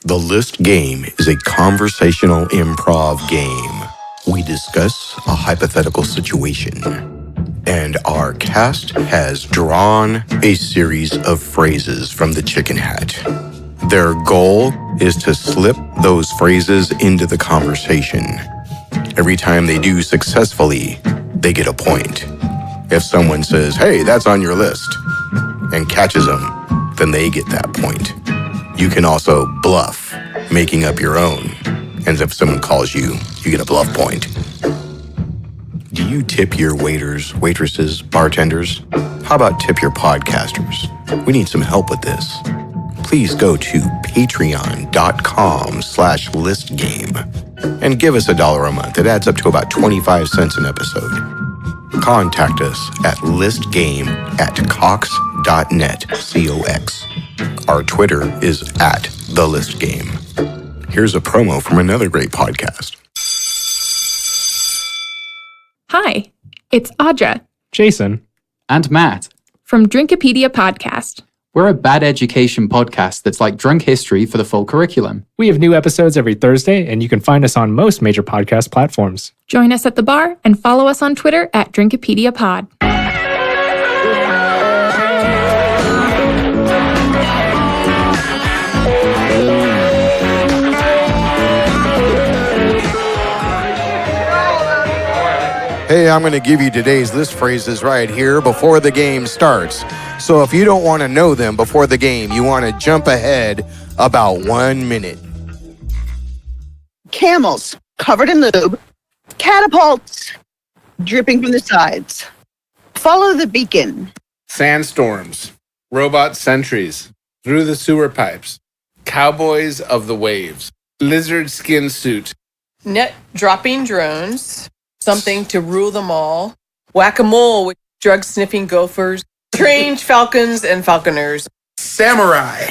The List Game is a conversational improv game. We discuss a hypothetical situation, and our cast has drawn a series of phrases from the chicken hat. Their goal is to slip those phrases into the conversation. Every time they do successfully, they get a point. If someone says, "Hey, that's on your list," and catches them, then they get that point. You can also bluff, making up your own. And if someone calls you, you get a bluff point. Do you tip your waiters, waitresses, bartenders? How about tip your podcasters? We need some help with this. Please go to patreon.com/listgame and give us $1 a month. It adds up to about 25 cents an episode. Contact us at listgame@cox.net, COX. Our Twitter is @TheListGame. Here's a promo from another great podcast. Hi, it's Audra Jason, and Matt. from Drinkopedia Podcast. We're a bad education podcast that's like drunk history for the full curriculum. we have new episodes every Thursday, and you can find us on most major podcast platforms. Join us at the bar and follow us on Twitter at Drinkopedia Pod. Hey, I'm going to give you today's list phrases right here before the game starts. So if you don't want to know them before the game, you want to jump ahead about 1 minute. Camels covered in lube, catapults dripping from the sides. Follow the beacon. Sandstorms, robot sentries, through the sewer pipes, cowboys of the waves, lizard skin suit, Net dropping drones, something to rule them all, whack-a-mole with drug-sniffing gophers, strange falcons and falconers, samurai,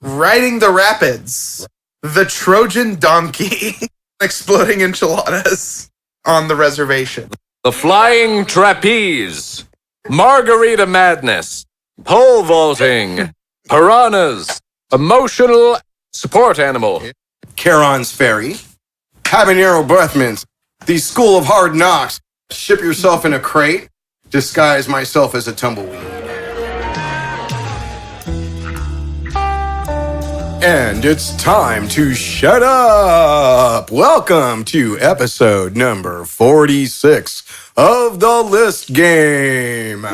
riding the rapids, the Trojan donkey, exploding enchiladas on the reservation. The Flying Trapeze, Margarita Madness, Pole Vaulting, Piranhas, Emotional Support Animal, Charon's Ferry, Habanero Breath Mints, the School of Hard Knocks, ship yourself in a crate, disguise myself as a tumbleweed. And it's time to shut up. Welcome to episode number 46 of The List Game.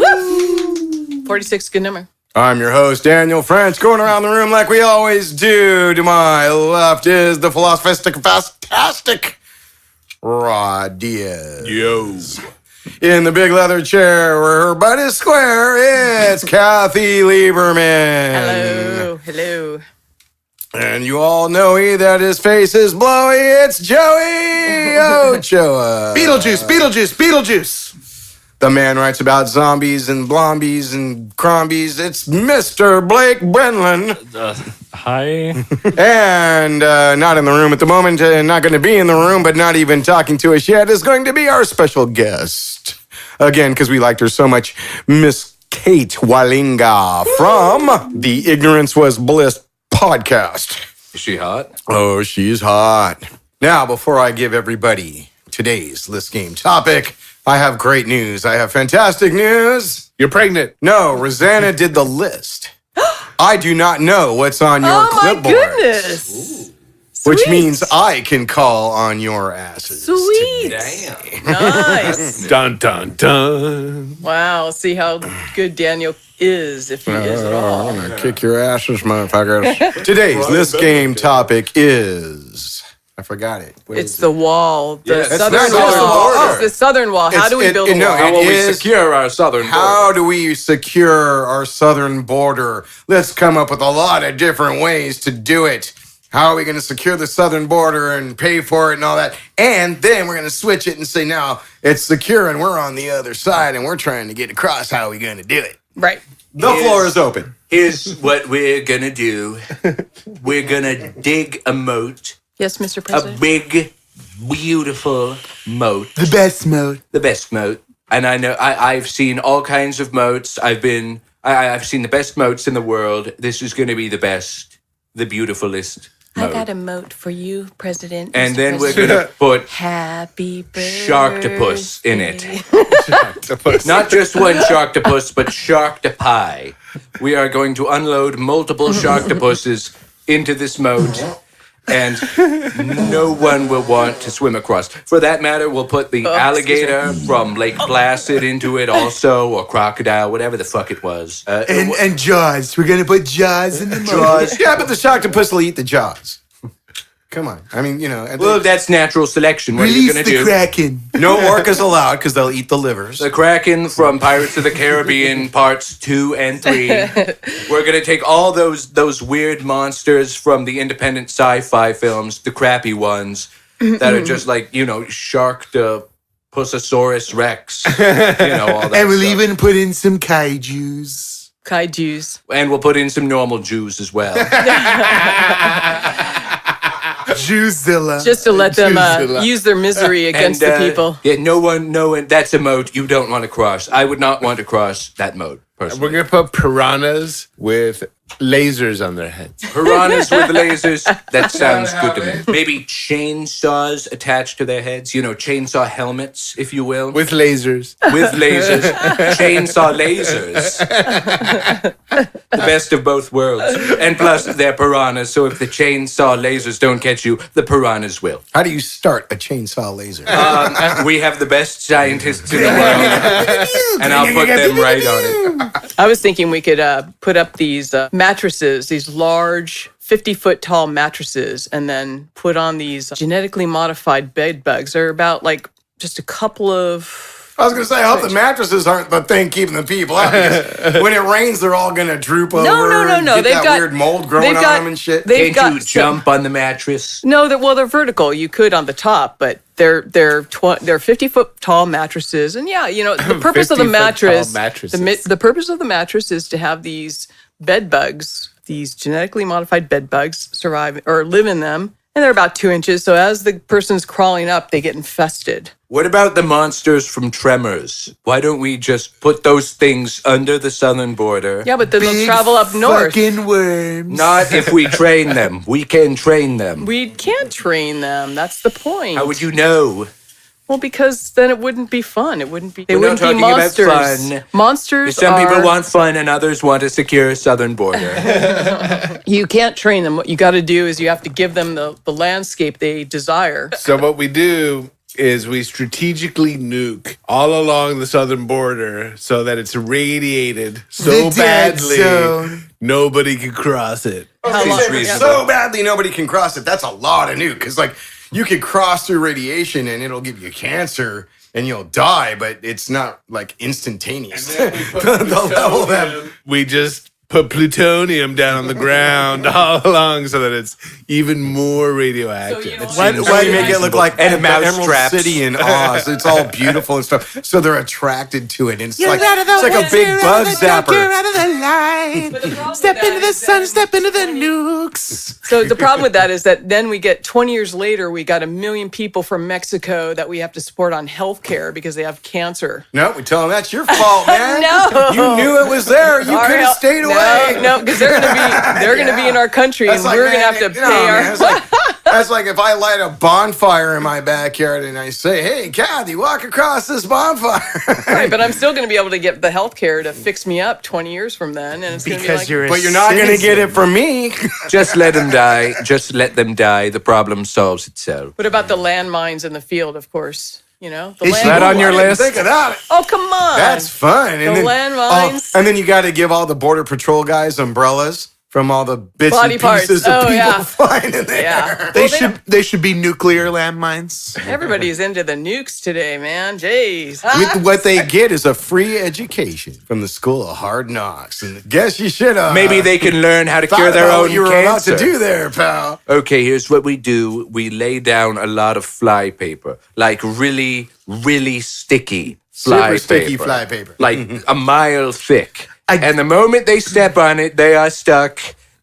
46, good number. I'm your host, Daniel French, going around the room like we always do. To my left is the philosophistic, fantastic Rod Diaz. Yo. In the big leather chair where her butt is square, it's Kathy Lieberman. Hello. And you all know that his face is blowy. It's Joey Ochoa. Beetlejuice. The man writes about zombies and blombies and crombies. It's Mr. Blake Brenlin. Hi. And not in the room at the moment, and not going to be in the room, but not even talking to us yet, is going to be our special guest. Again, because we liked her so much, Miss Kate Walinga from the Ignorance Was Bliss podcast. Is she hot? Oh, she's hot. Now, before I give everybody today's list game topic, I have great news. I have fantastic news. You're pregnant. No, Rosanna did the list. I do not know what's on your clipboard. My goodness. Which Sweet. means I can call on your asses. Sweet. Damn. Nice. Dun, dun, dun. Wow, see how good Daniel is, if he is at all. I'm gonna kick your asses, motherfuckers. Today's list game topic is... I forgot it. What It's is the wall, the Yes. southern It's not the wall. border. It's the southern wall. How do we build a wall? How will we is- secure our southern How border? do we secure our southern border? Let's come up with a lot of different ways to do it. How are we going to secure the southern border and pay for it and all that? And then we're going to switch it and say, now it's secure and we're on the other side and we're trying to get across. How are we going to do it? Right. The floor is open. Here's what we're gonna do. We're gonna dig a moat. Yes, Mr. A President. big, beautiful moat. The best mode. The best moat. And I know I've seen all kinds of moats. I've seen the best moats in the world. This is gonna be the best, the beautifulest. I got a moat for you, President. And Mr. then we're President. going to put Happy birthday. Sharktopus in it. Not just one Sharktopus, but Sharktopie. We are going to unload multiple Sharktopuses into this moat, and no one will want to swim across. For that matter, we'll put the alligator from Lake Placid into it also, or crocodile, whatever the fuck it was. And Jaws. We're gonna put Jaws in the moat. Jaws. Yeah, but the Sharktopus will eat the jaws. Come on. I mean, Well, that's natural selection. What are you Release going to the do? Kraken. no orcas allowed because they'll eat the livers. The Kraken from Pirates of the Caribbean parts 2 and 3. We're gonna take all those weird monsters from the independent sci-fi films, the crappy ones that are just like Sharktopusasaurus Rex, all that. And we'll stuff. even put in some kaijus. Kaijus. And we'll put in some normal Jews as well. Jewzilla. Just to let them use their misery against the people. Yeah, no one. That's a moat you don't want to cross. I would not want to cross that moat personally. We're gonna put piranhas with lasers on their heads. Piranhas with lasers. That sounds good to me. Maybe chainsaws attached to their heads. Chainsaw helmets, if you will. With lasers. With lasers. Chainsaw lasers. The best of both worlds. And plus, they're piranhas, so if the chainsaw lasers don't catch you, the piranhas will. How do you start a chainsaw laser? We have the best scientists in the world, and I'll put them right on it. I was thinking we could put up these mattresses, these large 50-foot tall mattresses, and then put on these genetically modified bed bugs. They're about just a couple of... I was going to say, I hope the mattresses aren't the thing keeping the people out. Because when it rains, they're all going to droop over. No. And get They've that got weird mold growing on them and shit. Can't you jump on the mattress? No, they're vertical. You could on the top, but they're 50-foot tall mattresses, and the purpose of the 50-foot mattress, tall mattresses. the purpose of the mattress is to have these bed bugs, these genetically modified bed bugs, survive or live in them, and they're about 2 inches. So as the person's crawling up, they get infested. What about the monsters from Tremors? Why don't we just put those things under the southern border? Yeah, but then they'll Big travel up north. Fucking worms. Not if we train them. We can train them. We can't train them. That's the point. How would you know? Well, because then it wouldn't be fun. It wouldn't be. They We're not wouldn't be talking about monsters. fun. Monsters Some are. people want fun and others want a secure southern border. You can't train them. What you got to do is you have to give them the landscape they desire. So what we do is we strategically nuke all along the southern border so that it's radiated so The dead badly zone. nobody can cross it. How long? So badly nobody can cross it. That's a lot of nuke. Because, you could cross through radiation and it'll give you cancer and you'll die, but it's not, instantaneous. The level that... We just put plutonium down on the ground all along so that it's even more radioactive. Why do you make it look like And the mouse Emerald traps. City in Oz? It's all beautiful and stuff. So they're attracted to it. And it's like a big bug zapper. Out of the light. Step into the sun, step into the nukes. So the problem with that is that then we get 20 years later, we got 1 million people from Mexico that we have to support on health care because they have cancer. No, we tell them that's your fault, man. No. You knew it was there. You Our could have health- stayed away. No, because they're gonna be in our country, That's and we're gonna have to pay our. That's like if I light a bonfire in my backyard and I say, "Hey, Kathy, walk across this bonfire." Right, but I'm still gonna be able to get the health care to fix me up 20 years from then, and it's gonna be Because like, you're a But you're not going to get citizen. it from me. Just let them die. Just let them die. The problem solves itself. What about the landmines in the field? Of course, the Is land. that on your I didn't list? Think of that. Oh, come on! That's fun. The landmines. And then you got to give all the Border Patrol guys umbrellas from all the bits Body and parts. pieces of Oh, people yeah. flying in there. Yeah. They should be nuclear landmines. Everybody's into the nukes today, man. Jeez. What they get is a free education from the School of Hard Knocks. And guess you should have. Maybe they can learn how to thought cure their about own what you were cancer. about to do there, pal. Okay, here's what we do. We lay down a lot of fly paper, like really, really sticky fly Super sticky paper. fly paper. Like a mile thick. And the moment they step on it, they are stuck.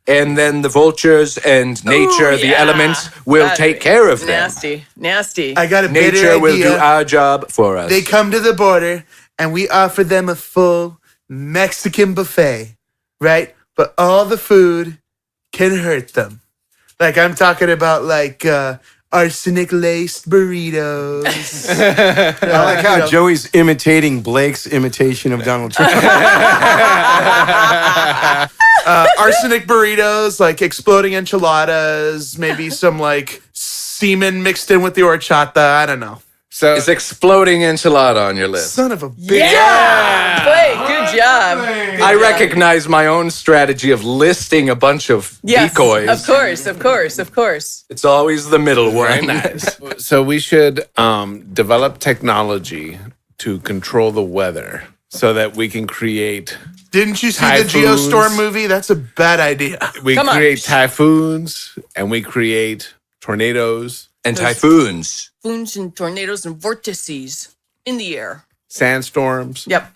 And then the vultures and nature, Ooh, the yeah. elements, will That- take care of them. Nasty. I got a better Nature will do idea. our job for us. They come to the border and we offer them a full Mexican buffet, right? But all the food can hurt them. Like I'm talking about like arsenic laced burritos. I like how Joey's imitating Blake's imitation of Donald Trump. Arsenic burritos, like exploding enchiladas, maybe some like semen mixed in with the horchata. I don't know. So Is exploding enchilada on your list? Son of a bitch. Yeah! Blake, good job. I recognize my own strategy of listing a bunch of Yes, decoys. of course, of course, of course. It's always the middle one. So we should develop technology to control the weather so that we can create. Didn't you see Typhoons. the Geostorm movie? That's a bad idea. We Come on. create typhoons and we create tornadoes, And typhoons. Foods and tornadoes and vortices in the air. sandstorms, Yep.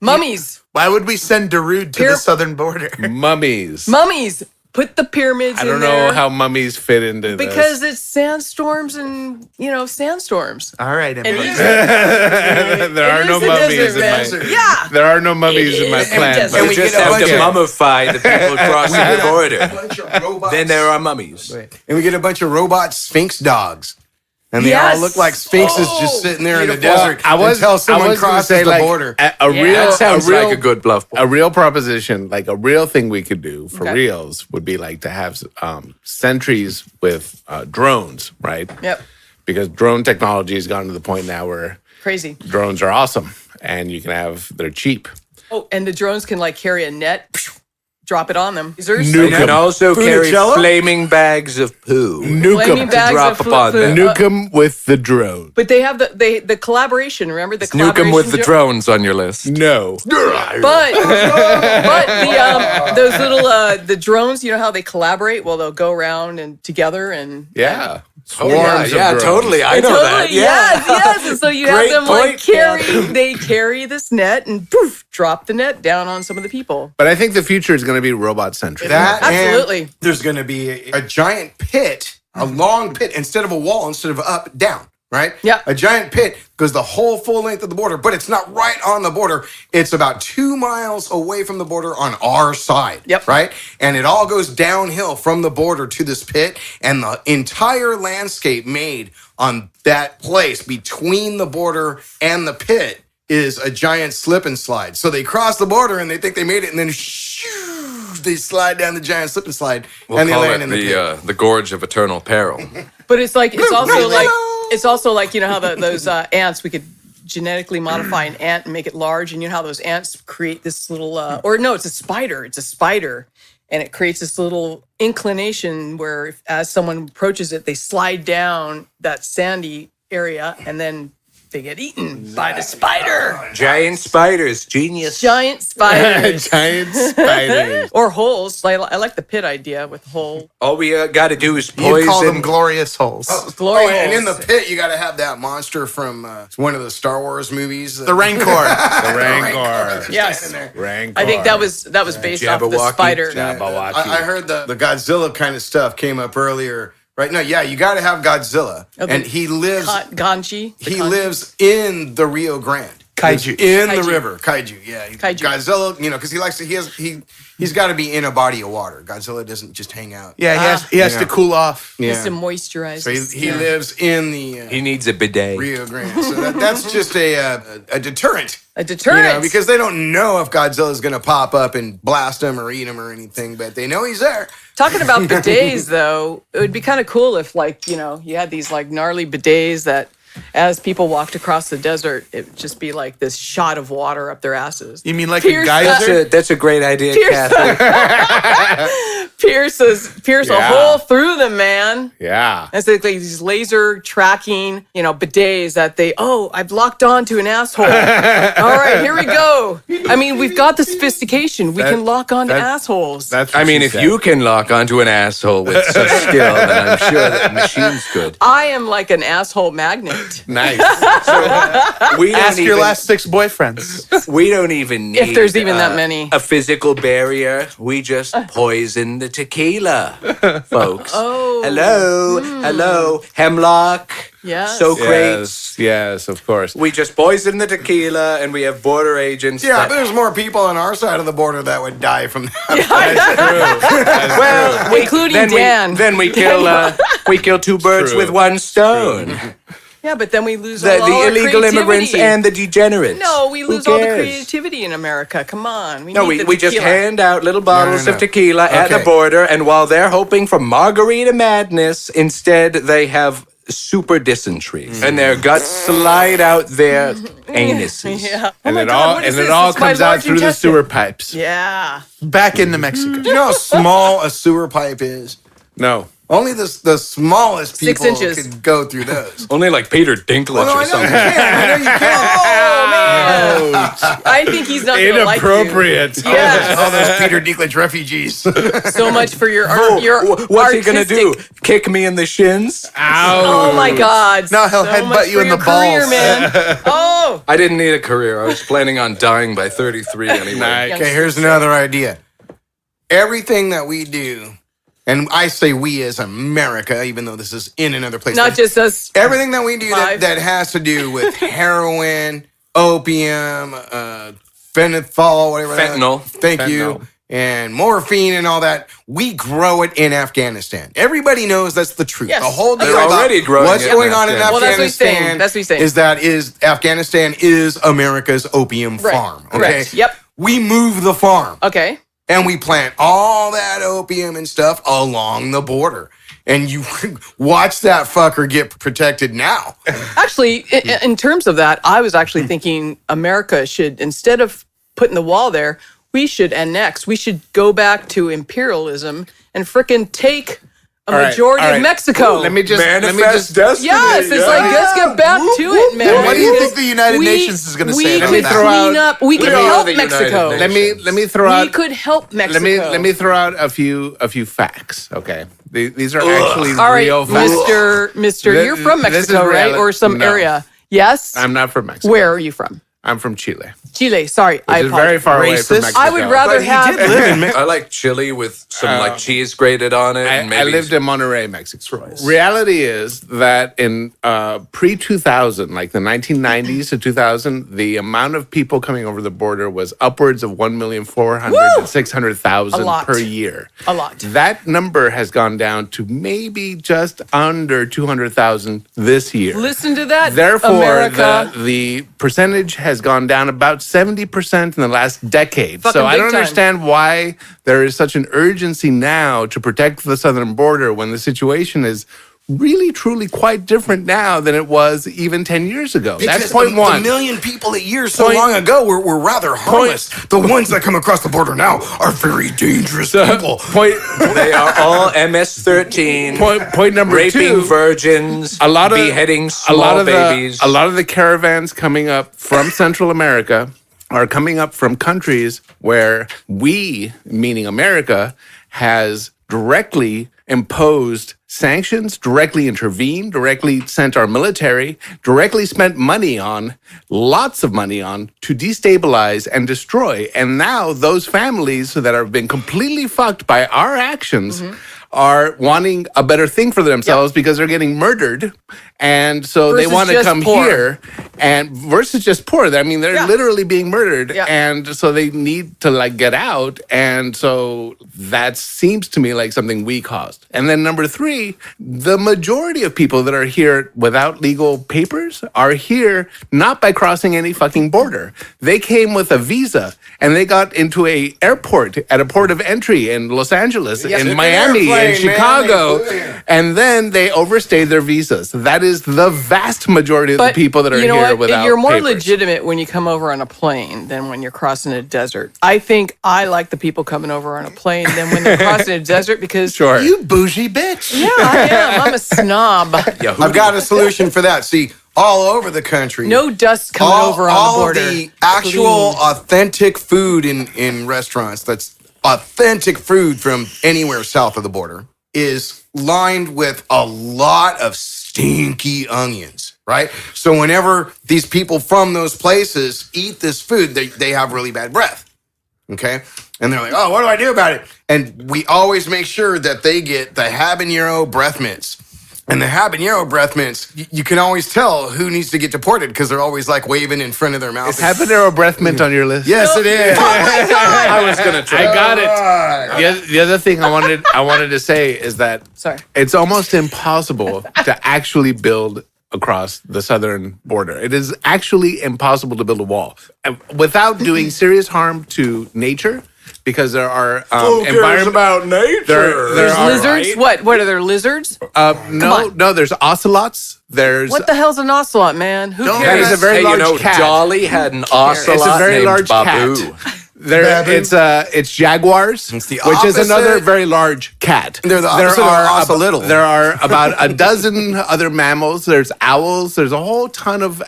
Mummies. Why would we send Darude to the southern border? mummies. Mummies. Put the pyramids I in don't there. know how mummies fit into Because it's sandstorms and, sandstorms. All right, And Emily. he's- this. There are it no is the mummies desert, in man. Yeah. There are no mummies in my is the plan. desert. but- You we just get a have to bunch of- mummify the people crossing the border. Then there are mummies. And we get a bunch of robot sphinx dogs. And they Yes. all look like sphinxes Oh, just sitting there in the beautiful. desert until someone crosses the border. A real, That sounds a real, like a good bluff. a real proposition, like a real thing we could do for Okay. reals would be like to have sentries with drones, right? Yep. Because drone technology has gotten to the point now where Crazy. drones are awesome and you can they're cheap. Oh, and the drones can carry a net, drop it on them. You can also carry flaming bags of poo. Nuke Flaming them. bags drop of upon them. Nuke them with the drone. But they have the collaboration. Remember the Nuke them collaboration with the jo- drones on your list. No. But the those little the drones, you know how they collaborate? Well, they'll go around and together and Yeah. Oh, yeah, of yeah, drones. totally. I know totally, that. Yeah. yes. And so you have Great them point, they carry this net and poof, drop the net down on some of the people. But I think the future is going to be robot centric. That Absolutely. and there's going to be a giant pit, a long pit, instead of a wall, instead of up, down, right? Yeah. A giant pit goes the whole full length of the border, but it's not right on the border. It's about 2 miles away from the border on our side. Yep. Right? And it all goes downhill from the border to this pit, and the entire landscape made on that place between the border and the pit is a giant slip and slide. So they cross the border and they think they made it, and then they slide down the giant slip and slide, We'll and they call land it in the pit. the Gorge of Eternal Peril. But it's also like how those ants, we could genetically modify an ant and make it large, and you know how those ants create this little it's a spider and it creates this little inclination where as someone approaches it, they slide down that sandy area and then they get eaten by the spider. Giant spiders, genius. Giant spiders. Giant spiders. Or holes. I like the pit idea with hole. All we got to do is You call them poison. glorious holes. Glory and in holes. the pit, you got to have that monster from one of the Star Wars movies. The Rancor. The Rancor. Yes. Rancor. I think that was based off the Jabberwocky. spider. Jabberwocky. I heard the Godzilla kind of stuff came up earlier. Right? No, yeah, you got to have Godzilla. Okay. And he lives Ganji. the he Ganji. lives in the Rio Grande. Kaiju. In the Kaiju. river. Kaiju, yeah. Kaiju. Godzilla, because he likes to he's got to be in a body of water. Godzilla doesn't just hang out. Yeah, he has to cool off. Just to Yeah. moisturize. So his he skin. lives in the He needs a bidet. Rio Grande. So that's just a deterrent. A deterrent. Because they don't know if Godzilla's going to pop up and blast him or eat him or anything, but they know he's there. Talking about bidets, though, it would be kind of cool if, you had these gnarly bidets that, as people walked across the desert, it would just be like this shot of water up their asses. You mean like Pierce a geyser? That's a great idea, Pierce- Kathy. Pierce a Yeah. hole through them, man. Yeah. It's like these laser tracking, bidets that I've locked onto an asshole. All right, here we go. I mean, we've got the sophistication. We can lock onto assholes. That's I what mean, she if said. you can lock onto an asshole with such skill, then I'm sure that machines could. I am like an asshole magnet. right. Nice. We don't Ask your even- last 6 boyfriends. We don't even need If there's even that many. a physical barrier. We just poison the tequila, folks. Oh. Hello, hemlock. Yes. So great. Yes, of course. We just poison the tequila, and we have border agents. Yeah, that- there's more people on our side of the border that would die from that. well, Including then Dan. Then we kill 2 birds True. with 1 stone. Yeah, but then we lose The, all our illegal immigrants creativity. and the degenerates. No, we Who lose all the cares? creativity in America. Come on. No, need the we just tequila. hand out little bottles no. of tequila at the Okay. border, and while they're hoping for margarita madness, instead they have super dysentery, and their guts slide out their anuses. Yeah. And Oh my it God, all what is and it this? all It's my comes out large through the intestine. sewer pipes. Yeah. Back into Mexico. Do you know how small a sewer pipe is? No. Only the smallest 6 people inches. could go through those. Only like Peter Dinklage Well, no, I or know you something. can. I know you can. Oh, man. I think he's not going to like you. Inappropriate. Yes. All those Peter Dinklage refugees. So much for your What's he gonna do? artistic- Kick me in the shins? Oh my God. No, he'll so headbutt much you for in your the career, balls. man. Oh. I didn't need a career. I was planning on dying by 33 anyway. Nice. Okay, here's another idea. Everything that we do, and I say we as America, even though this is in another place. Not just us. everything that we do Five. that has to do with heroin, opium, phenethol, whatever. Fentanyl. Thank you. And morphine and all that. We grow it in Afghanistan. Everybody knows that's the truth. Yes. The whole deal They're about already growing what's it in going on in Afghanistan. Well, that's what he's saying. Afghanistan. That's what he's saying. Is Afghanistan is America's opium Right. farm. Okay. Correct. Yep. We move the farm. Okay. And we plant all that opium and stuff along the border. And you watch that fucker get protected now. Actually, in terms of that, I was actually thinking America should, instead of putting the wall there, we should annex. We should go back to imperialism and frickin' take a right, majority all right. of Mexico. Let me just destiny. Yes, it's like, let's get back to it, man. What do you Because think the United we- Nations is gonna we say could about that? throw clean out- up. We could we are help the United Mexico. Nations. let me throw out We could help Mexico. let me throw out a few facts. Okay, these are actually All right, real facts. Mister, This- you're from this is Mexico, right? reality. Or some No. area? Yes. I'm not from Mexico. Where are you from? I'm from Chile, Chile. Sorry, I which is very apologize. far away from Racist? Mexico. I would rather have. I like chili with some like cheese grated on it. and I maybe lived in Monterrey, Mexico. Reality is that in pre-2000, like the 1990s to 2000, the amount of people coming over the border was upwards of 1,400,000 to 600,000 A lot. per year. A lot. That number has gone down to maybe just under 200,000 this year. Listen to that. Therefore, America. the percentage has gone down about 70% in the last decade. Fucking So I big don't time. understand why there is such an urgency now to protect the southern border when the situation is really, truly quite different now than it was even 10 years ago. That's Because point the one. million people a year so Point- long ago were rather harmless. The ones that come across the border now are very dangerous people. they are all MS-13. Point number raping two. virgins, A lot of beheading a small lot of babies. a lot of the caravans coming up from Central America are coming up from countries where we, meaning America, has directly imposed sanctions, directly intervened, directly sent our military, directly spent money on, lots of money on, to destabilize and destroy. And now those families that have been completely fucked by our actions are wanting a better thing for themselves because they're getting murdered. And so they Versus want to just come poor. here and versus just poor. I mean, they're Yeah. literally being murdered. Yeah. And so they need to like get out. And so that seems to me like something we caused. And then number three, the majority of people that are here without legal papers are here not by crossing any fucking border. They came with a visa and they got into a airport at a port of entry in Los Angeles, Yes, in it's an Miami, in airplane, man. Chicago. They flew in. And then they overstayed their visas. That is the vast majority of the people that are you know here what? without You're more papers. legitimate when you come over on a plane than when you're crossing a desert. I think I like the people coming over on a plane than when they're crossing a desert because Sure. You bougie bitch. yeah, I am. I'm a snob. I've got a solution for that. See, all over the country. No dust coming over on all the border. the actual authentic food in restaurants that's authentic food from anywhere south of the border is lined with a lot of stinky onions, right? So whenever these people from those places eat this food, they have really bad breath. Okay. And they're like, oh, what do I do about it? And we always make sure that they get the habanero breath mints. And the habanero breath mints, you can always tell who needs to get deported because they're always like waving in front of their mouth. Is habanero breath mint on your list? Yes, it is. I was gonna try. I got it. The other thing I wanted to say is that it's almost impossible to actually build across the southern border. It is actually impossible to build a wall without doing serious harm to nature. Because there are Who cares about nature? There's lizards. What are there, lizards? No. There's ocelots. There's What the hell's an ocelot, man? Who That cares? is a very large cat. Dolly had an ocelot It's a very named large Babu. cat. It's jaguars, It's the which is opposite. another very large cat. They're the opposite of ocelotl. There are about a dozen other mammals. There's owls. There's a whole ton of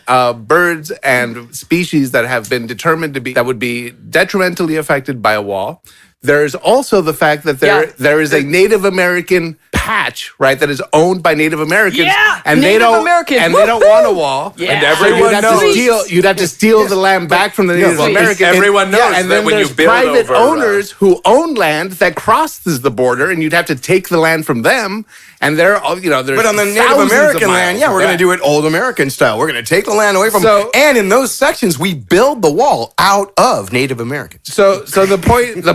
birds and species that have been determined that would be detrimentally affected by a wall. There's also the fact that there is a Native American patch, right, that is owned by Native Americans, and Native they don't Americans. and they don't want a wall. Yeah. And everyone knows. You'd have to steal the land back from the Native Americans. Everyone knows and that then when you there's build private over, owners who own land that crosses the border, and you'd have to take the land from them. And they're all, there's But on the Native thousands of American miles land, we're of going to that. do it old American style. We're going to take the land away from So- and in those sections, we build the wall out of Native Americans. So the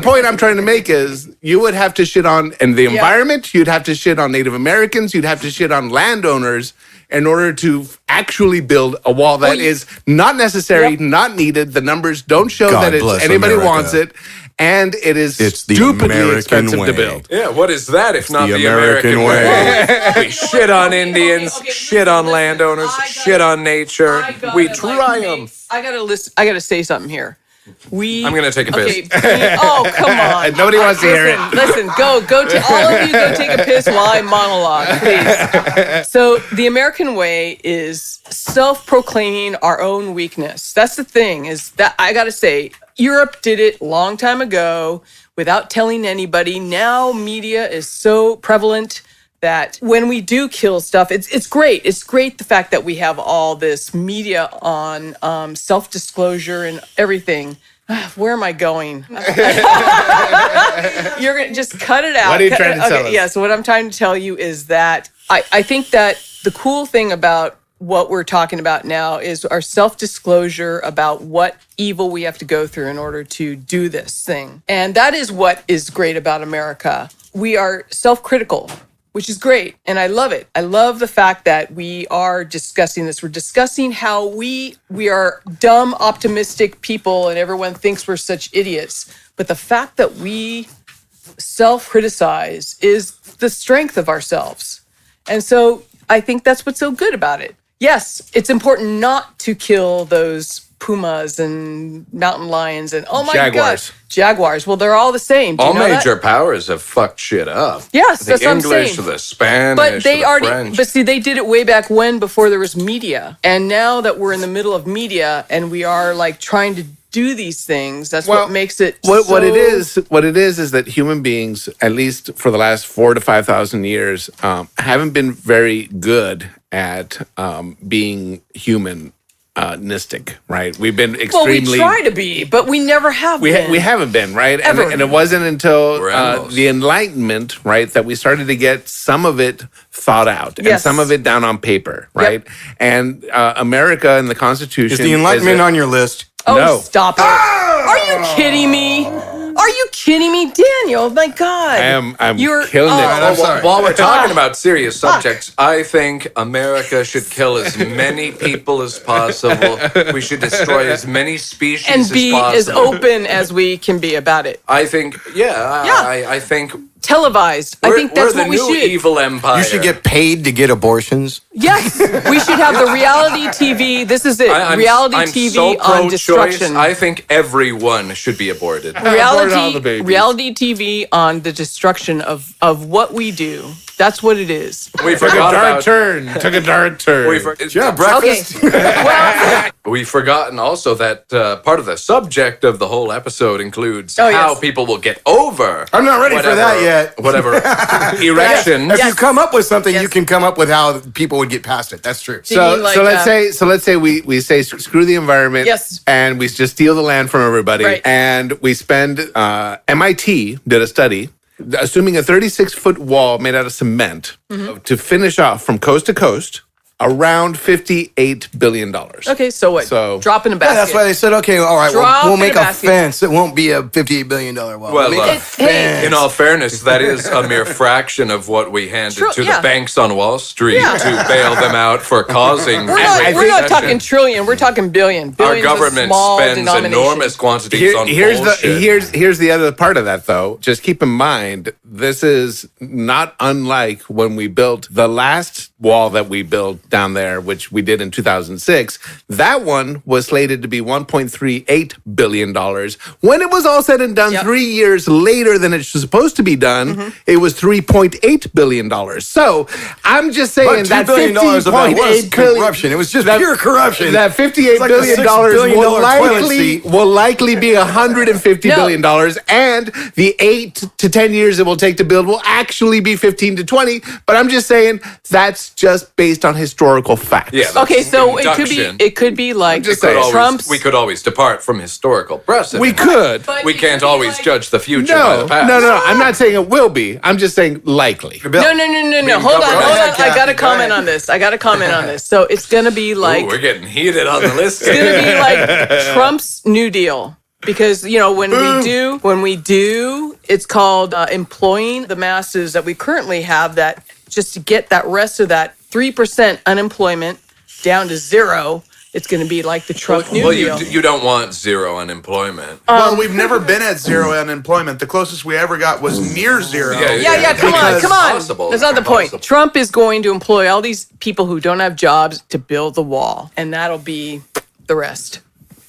point I'm trying to make is you would have to shit on the environment, you'd have to shit on Native Americans, you'd have to shit on landowners in order to actually build a wall that is not necessary, not needed. The numbers don't show God that bless anybody America. wants it, and it's the stupidly American expensive to way. build. Yeah, what is that if not the the American American way. way? We shit on Indians, shit on landowners, shit on nature. We triumph. I gotta say something here. I'm gonna take a piss. Oh, come on. Nobody wants to hear it. Listen, go to all of you go take a piss while I monologue, please. So the American way is self-proclaiming our own weakness. That's the thing, is that I gotta say, Europe did it a long time ago without telling anybody. Now media is so prevalent that when we do kill stuff, it's great. It's great the fact that we have all this media on self-disclosure and everything. Where am I going? You're going to just cut it out. What are you trying to tell us? Yeah, so what I'm trying to tell you is that I think that the cool thing about what we're talking about now is our self-disclosure about what evil we have to go through in order to do this thing. And that is what is great about America. We are self-critical, which is great. And I love it. I love the fact that we are discussing this. We're discussing how we are dumb, optimistic people and everyone thinks we're such idiots. But the fact that we self-criticize is the strength of ourselves. And so I think that's what's so good about it. Yes, it's important not to kill those pumas and mountain lions and oh my Jaguars. God, jaguars. Well, they're all the same. Do you All know major that? powers have fucked shit up. Yes, the that's what I'm English, saying. the Spanish, But they the already, French. but see, they did it way back when, before there was media. And now that we're in the middle of media and we are like trying to do these things, that's what makes it. What it is that human beings, at least for the last 4,000 to 5,000 years, haven't been very good at being humanistic, right? We've been extremely. Well, we try to be, but we never have been. We haven't been, right? Ever. And it wasn't until We're animals. the Enlightenment, right, that we started to get some of it thought out and Yes. some of it down on paper, right? And America and the Constitution. Is the Enlightenment on your list? Oh, No. stop it. Are you kidding me? Are you kidding me, Daniel? My God. I'm You're killing it. I'm sorry. While we're talking about serious subjects, I think America should kill as many people as possible. We should destroy as many species and as be possible. as open as we can be about it. I think, I think Televised. I think that's we're what the we new should. evil empire. You should get paid to get abortions. Yes, we should have the reality TV. This is it. I'm TV so on pro-choice. destruction. I think everyone should be aborted. Abort all the babies. reality TV on the destruction of what we do That's what it is. We Took a forgot dark about. turn. Took a dark turn. breakfast. Well, We've forgotten also that part of the subject of the whole episode includes Oh, how yes. people will get over. I'm not ready for that yet. Whatever erections. If you come up with something, Yes. you can come up with how people would get past it. That's true. Do you mean like, let's say we say screw the environment. Yes. And we just steal the land from everybody. Right. And we spend MIT did a study. Assuming a 36-foot wall made out of cement Mm-hmm. to finish off from coast to coast, around $58 billion. okay, so what? So- Drop in a Yeah, basket. that's why they said, okay, all right, Drop we'll in make a a basket. fence. It won't be a $58 billion wall. Well, We'll make a hey, In all fairness, that is a mere fraction of what we handed True, to yeah. the banks on Wall Street Yeah. to bail them out for causing. We're not talking trillion. We're talking billion. Our Billion is a government small spends denomination. enormous quantities on here's bullshit. here's the other part of that though. Just keep in mind this is not unlike when we built the last wall that we built down there, which we did in 2006. That one was slated to be $1.38 billion. When it was all said and done, Yep. 3 years later than it's supposed to be done, it was $3.8 billion. So I'm just saying But that $2 billion of that was $15.8 billion corruption. It was just that- pure corruption. That $58 It's like the billion $6 billion will toilet likely seat. be $150 No. billion, and the 8 to 10 years it will take to build will actually be 15 to 20. But I'm just saying that's just based on historical facts. Yeah, that's Okay, so induction. it could be like just Could saying. always- Trump's. we could always depart from historical precedent. We could. But We it can't could be always like- judge the future by No, the past. no. I'm not saying it will be. I'm just saying likely. No. Hold on. ahead, I got to Kathy, go comment ahead. on this. So it's gonna be like Ooh, we're getting heated on the list. it's gonna be like Trump's New Deal. Because when we do, it's called employing the masses that we currently have. That just to get that rest of that 3% unemployment down to zero. It's going to be like the Trump New Well, Deal. you don't want zero unemployment. Well, we've never been at zero unemployment. The closest we ever got was near zero. Yeah, come on. Possible. That's not the point. Possible. Trump is going to employ all these people who don't have jobs to build the wall, and that'll be the rest.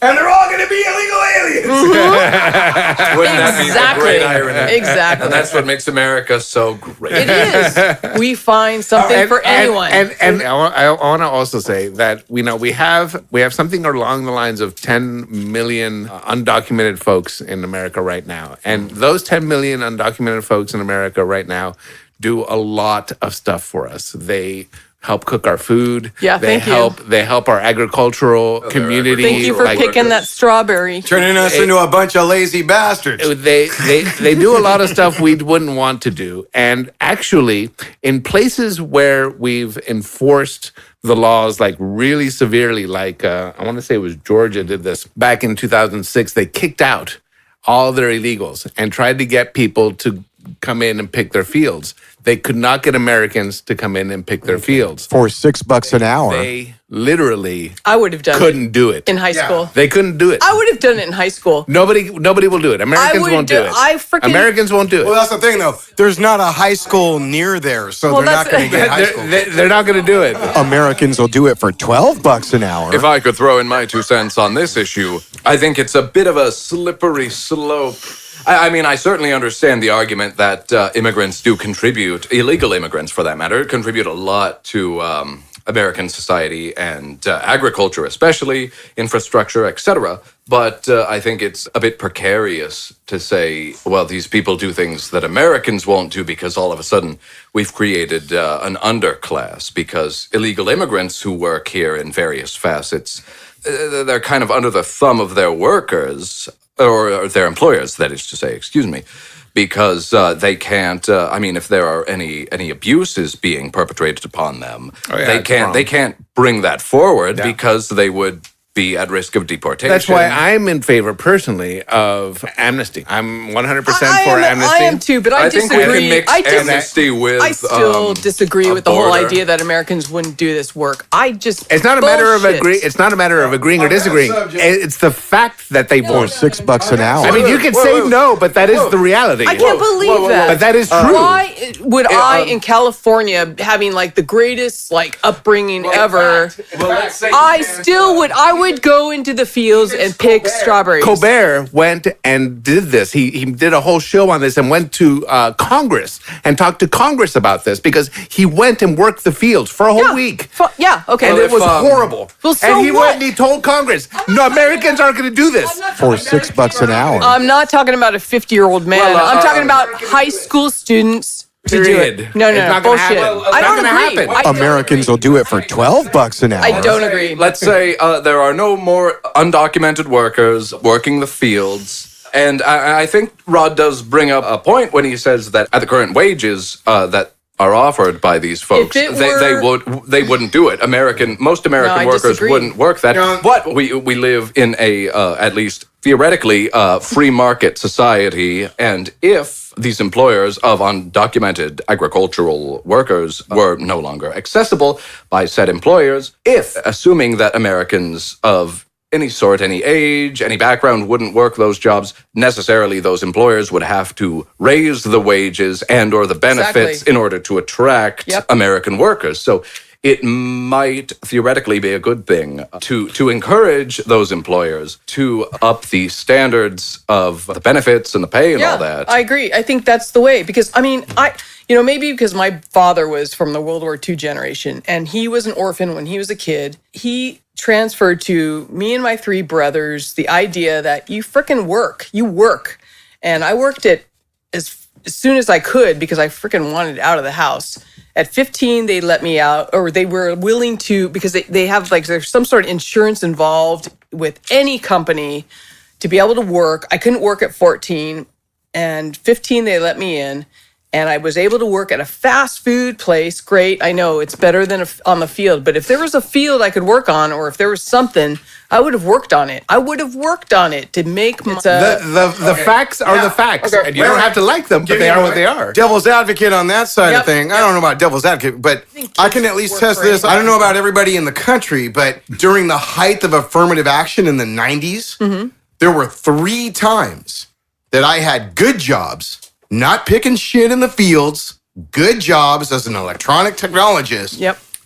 And they're all going to be illegal aliens. Wouldn't that be the great irony? Exactly. And that's what makes America so great. It is. We find something for anyone. And I want to also say that we have something along the lines of 10 million undocumented folks in America right now, and those 10 million undocumented folks in America right now do a lot of stuff for us. They help cook our food. Yeah, thank you. They help our agricultural community. Thank you for picking that strawberry. Turning us into a bunch of lazy bastards. They do a lot of stuff we wouldn't want to do. And actually, in places where we've enforced the laws like really severely, like I want to say it was Georgia did this back in 2006, they kicked out all their illegals and tried to get people to come in and pick their fields. They could not get Americans to come in and pick their fields. For $6 an hour. They literally I would have done couldn't do it. in high school. They couldn't do it. I would have done it in high school. Nobody will do it. Americans would won't do it. Americans won't do it. Well, that's the thing, though. There's not a high school near there, so Well, they're not that's- going to get high school. They're not going to do it. Americans will do it for $12 an hour. If I could throw in my 2 cents on this issue, I think it's a bit of a slippery slope. I mean, I certainly understand the argument that immigrants do contribute, illegal immigrants for that matter, contribute a lot to American society and agriculture, especially infrastructure, etc. But I think it's a bit precarious to say, well, these people do things that Americans won't do because all of a sudden we've created an underclass because illegal immigrants who work here in various facets, they're kind of under the thumb of their workers or their employers, that is to say, excuse me. Because they can't. I mean, if there are any abuses being perpetrated upon them, they can't bring that forward because they would be at risk of deportation. That's why I'm in favor personally of amnesty. I'm 100% for amnesty. I am too, but I think disagree. we can mix amnesty with. I still disagree with the whole border. idea that Americans wouldn't do this work. It's not a matter of Bullshit. It's not a matter of agreeing or disagreeing. It's the fact that they won't. $6 an hour. I mean, you can say no, but that is the reality. I can't believe that. But that is true. Why would I, in California, having like the greatest like upbringing ever, Well, let's say I would would go into the fields and pick strawberries. Colbert went and did this. He did a whole show on this and went to Congress and talked to Congress about this because he went and worked the fields for a whole week. Okay. And it was horrible. Well, so and he what? went and he told Congress, no, Americans aren't going to do this. For $6 an hour. I'm not talking about a 50-year-old man. I'm talking about high school students to do it. No, It's not gonna bullshit. happen. I don't It's not agree. gonna happen. Americans will do it for $12 an hour. I don't agree. Let's say there are no more undocumented workers working the fields. And I think Rod does bring up a point when he says that at the current wages that are offered by these folks, If it they wouldn't do it. Most American I workers disagree. wouldn't work that. But we live in a at least theoretically free market society, and if these employers of undocumented agricultural workers were no longer accessible by said employers, assuming that Americans of any sort, any age, any background wouldn't work those jobs, necessarily those employers would have to raise the wages and or the benefits Exactly. in order to attract American workers. So it might theoretically be a good thing to encourage those employers to up the standards of the benefits and the pay and all that. I agree. I think that's the way because maybe because my father was from the World War II generation and he was an orphan when he was a kid. He transferred to me and my 3 brothers the idea that you frickin' work. You work. And I worked it as soon as I could because I frickin' wanted out of the house. At 15, they let me out, or they were willing to, because they have there's some sort of insurance involved with any company to be able to work. I couldn't work at 14, and 15, they let me in, and I was able to work at a fast food place. Great. I know it's better than on the field, but if there was a field I could work on, or if there was something, I would have worked on it. I would have worked on it to make The facts are the facts, and you don't have to like them, but they are what they are. Devil's advocate on that side of thing. I don't know about devil's advocate, but I can at least test this. I don't know about everybody in the country, but during the height of affirmative action in the 90s, there were 3 times that I had good jobs, not picking shit in the fields, good jobs as an electronic technologist,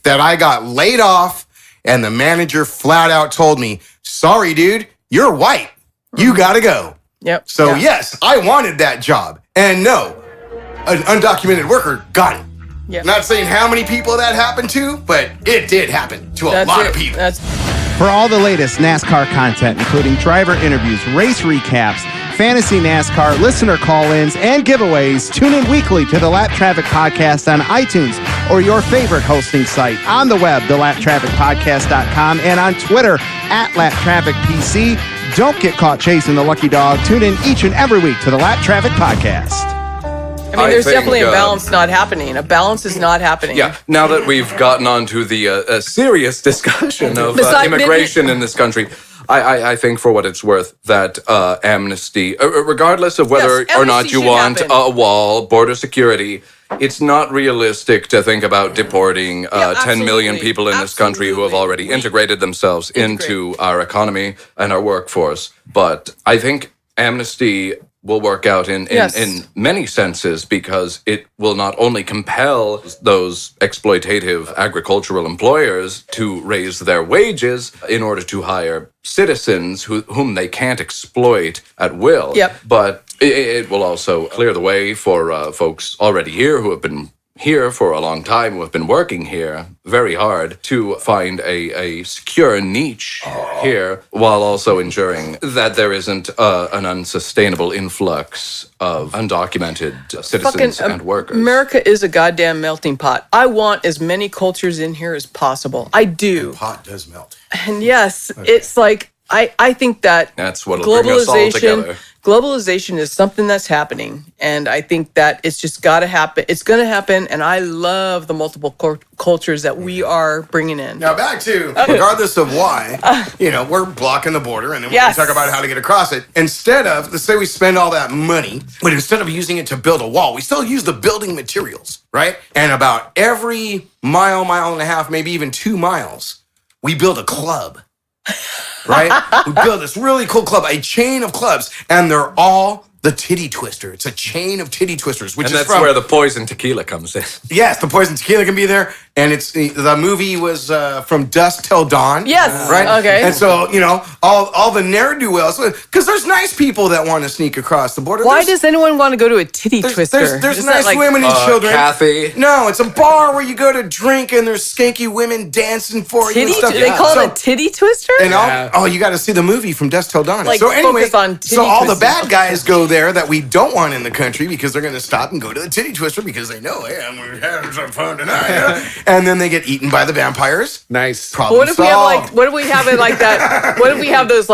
that I got laid off, and the manager flat out told me, sorry, dude, you're white. You gotta go. So yes, I wanted that job. And no, an undocumented worker got it. Not saying how many people that happened to, but it did happen to a lot of people. For all the latest NASCAR content, including driver interviews, race recaps, fantasy NASCAR, listener call-ins, and giveaways, tune in weekly to the Lap Traffic Podcast on iTunes or your favorite hosting site. On the web, thelaptrafficpodcast.com, and on Twitter, @LapTrafficPC. Don't get caught chasing the lucky dog. Tune in each and every week to the Lap Traffic Podcast. I mean, there's definitely a balance not happening. A balance is not happening. Yeah, now that we've gotten on to the serious discussion of immigration in this country, I think for what it's worth that amnesty, regardless of whether or not you want a wall, border security, it's not realistic to think about deporting 10 million people in this country who have already integrated themselves into our economy and our workforce. But I think amnesty will work out in many senses because it will not only compel those exploitative agricultural employers to raise their wages in order to hire citizens whom they can't exploit at will, but it will also clear the way for folks already here who have been here for a long time, who have been working here very hard to find a secure niche here, while also ensuring that there isn't an unsustainable influx of undocumented citizens and workers. America is a goddamn melting pot. I want as many cultures in here as possible. I do. The pot does melt. And yes, it's like, I think that that's what'll bring us all together. Globalization is something that's happening, and I think that it's just got to happen. It's going to happen, and I love the multiple cultures that we are bringing in. Now back to, regardless of why, we're blocking the border, and then we're going to talk about how to get across it. Instead of, let's say we spend all that money, but instead of using it to build a wall, we still use the building materials, right? And about every mile and a half, maybe even 2 miles, we build a club. Right? We build this really cool club, a chain of clubs, and they're all the titty twister. It's a chain of titty twisters, And that's where the poison tequila comes in. Yes, the poison tequila can be there. And the movie was From Dusk Till Dawn. Yes. Right? Okay. And so, all the ne'er-do-wells, because there's nice people that want to sneak across the border. Why does anyone want to go to a titty twister? There's Is nice that women and children. Kathy. No, it's a bar where you go to drink and there's skanky women dancing for you and Titty? stuff. They call it a titty twister? And you got to see the movie From Dusk Till Dawn. Like, so anyway, focus on titty so all the twisters. bad guys go there that we don't want in the country because they're going to stop and go to the titty twister because they know, hey, we're having some fun tonight. And then they get eaten by the vampires. Nice. Problem What if we solved. have what if we have it like that? What if we have those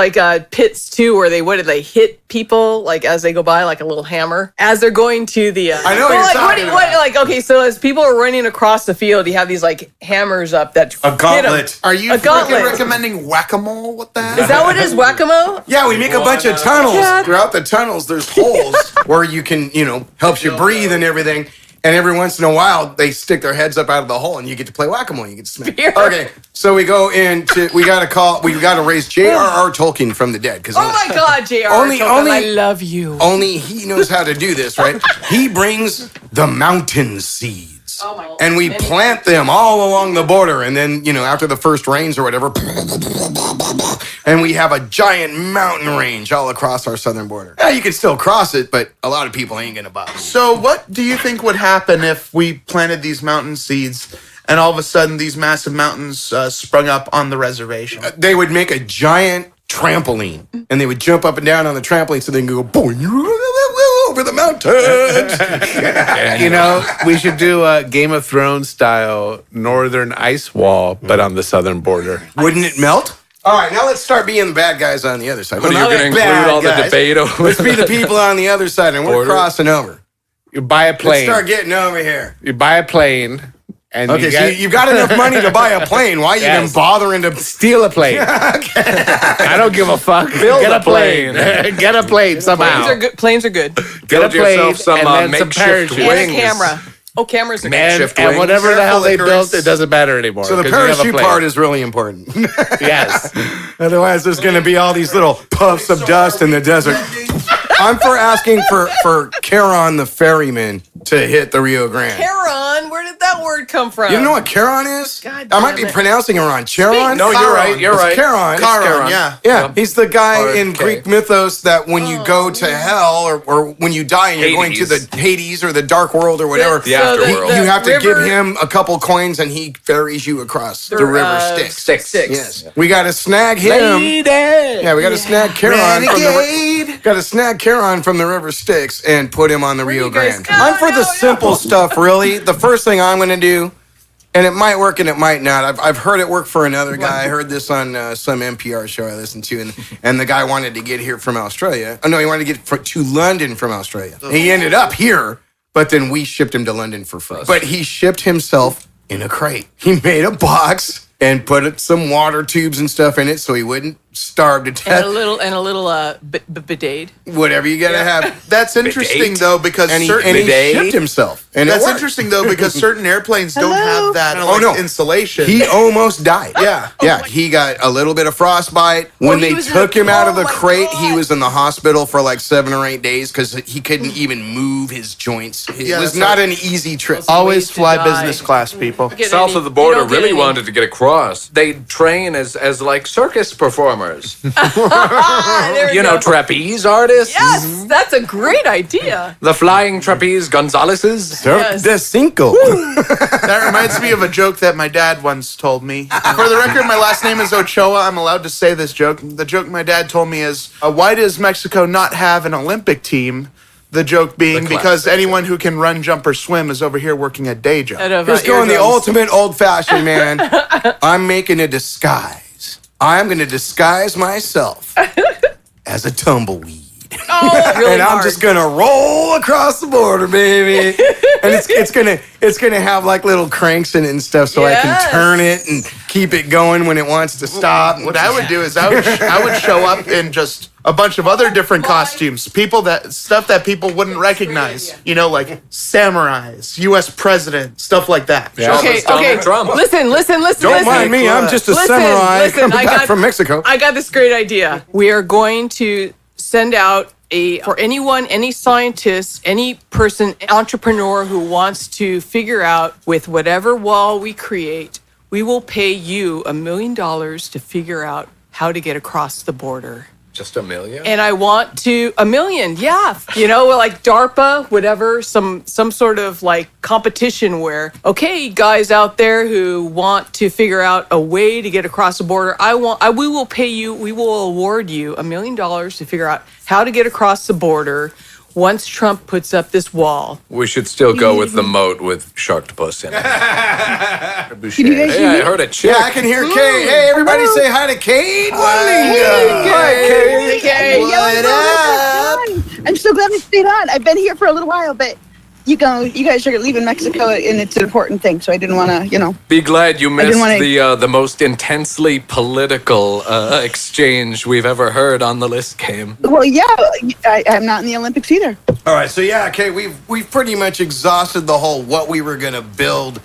pits too, where they hit people like as they go by, like a little hammer as they're going to the? I know what you're talking about. Okay, so as people are running across the field, you have these like hammers up that A hit 'em. gauntlet. Are you A gauntlet. recommending whack-a-mole? What the heck? Is that what it is, whack-a-mole? Yeah, we make a bunch of tunnels. Yeah. Throughout the tunnels, there's holes where you can, helps you breathe and everything. And every once in a while, they stick their heads up out of the hole, and you get to play whack-a-mole. You get to smack. Spear. Okay, so we go into. We got to raise J.R.R. Tolkien from the dead because Oh my God, J.R. Only- I love you. only he knows how to do this, right? He brings the mountain seeds. Oh my. And we plant them all along the border. And then, after the first rains or whatever, and we have a giant mountain range all across our southern border. Yeah, you can still cross it, but a lot of people ain't going to bother. So what do you think would happen if we planted these mountain seeds and all of a sudden these massive mountains sprung up on the reservation? They would make a giant trampoline, and they would jump up and down on the trampoline so they can go boing over the mountains. We should do a Game of Thrones style northern ice wall, but on the southern border. Wouldn't it melt? All right, now let's start being the bad guys on the other side. What, are you We're not going to the include bad all the guys. debate over? Let's be the people on the other side, and we're Border. crossing over. You buy a Let's plane. start getting over here. You buy a plane, and Okay, so you've got enough money to buy a plane. Why are you even Yes. bothering to steal a plane. I don't give a fuck. Get a plane. Get a plane somehow. Planes are good. Get a Build plane yourself some, and then some makeshift parachutes. And wings. a camera. Oh, cameras are good. And, Makeshift and wings. whatever the hell they Careful, built, Icarus. it doesn't matter anymore. So the 'cause you have a parachute plane. part is really important. Yes. Otherwise, there's going to be all these little puffs of dust in the desert. I'm for asking for Charon the ferryman to hit the Rio Grande. Charon, where did that word come from? You know what Charon is? God I might damn be it. pronouncing it wrong. Charon? No, you're right. You're It's right. Charon. Charon, yeah. Yeah, he's the guy Or in K. Greek mythos that when you go to hell or when you die and you're going to Hades. the Hades or the dark world or whatever, The afterworld. you have to give river- him a couple coins and he ferries you across the river Styx. Styx. Yes. We got to snag him. Yeah, we got to snag Charon from the river Styx and put him on the Rio you guys Grande. go? I'm for the No. simple stuff, really. The first thing I'm going to do, and it might work and it might not. I've heard it work for another guy. I heard this on some NPR show I listened to, and the guy wanted to get here from Australia. Oh, no, he wanted to get to London from Australia. He ended up here, but then we shipped him to London for free. But he shipped himself in a crate. He made a box and put some water tubes and stuff in it so he wouldn't starve to And death. a little bidet. Whatever you gotta have. That's interesting though because And he certain shipped himself. And that's it worked. interesting though because certain airplanes don't have that insulation. He almost died. Yeah. Yeah. He got a little bit of frostbite. When he they was took in- him out of the oh my crate, God. he was in the hospital for like 7 or 8 days because he couldn't even move his joints. It Yeah, was that's not right. an easy trip. Always Ways to fly die. business class, people. Get South any- of the you border don't get really any- wanted to get across. They train as like circus performers. There we You know, go. trapeze artists. Yes, that's a great idea. The flying trapeze Gonzaleses. Yes. The Cinco. That reminds me of a joke that my dad once told me. For the record, my last name is Ochoa. I'm allowed to say this joke. The joke my dad told me is, why does Mexico not have an Olympic team? The joke being The because classic. anyone who can run, jump, or swim is over here working a day job. He's going the ultimate old-fashioned, man. I'm making a disguise. I'm going to disguise myself as a tumbleweed. Really and I'm hard. just gonna roll across the border, baby. And it's gonna have like little cranks in it and stuff, so I Yes. can turn it and keep it going when it wants to stop. What I would do is I would show up in just a bunch of other different costumes, stuff that people wouldn't recognize. You know, like samurais, U.S. president, stuff like that. Okay, okay. Listen. Don't mind me. I'm just a samurai coming back from Mexico. I got this great idea. We are going to send out for anyone, any scientist, any person, entrepreneur who wants to figure out with whatever wall we create, we will pay you $1 million to figure out how to get across the border. Just $1 million? And I want to $1 million, yeah. You know, like DARPA, whatever, some sort of like competition where, okay, guys out there who want to figure out a way to get across the border, we will pay you, we will award you $1 million to figure out how to get across the border once Trump puts up this wall. We should still go with the moat with Sharktopus in it. Can you guys hear I me? heard a chick. Yeah, I can hear Kate. Hey, everybody say hi to Kate. Hey, Kate. what up? I'm so glad I stayed on. I've been here for a little while, but you guys are leaving Mexico, and it's an important thing. So I didn't want to, Be glad you missed wanna- the most intensely political exchange we've ever heard on the list game. Well, yeah, I'm not in the Olympics either. All right, so yeah, Kate, we've pretty much exhausted the whole what we were gonna build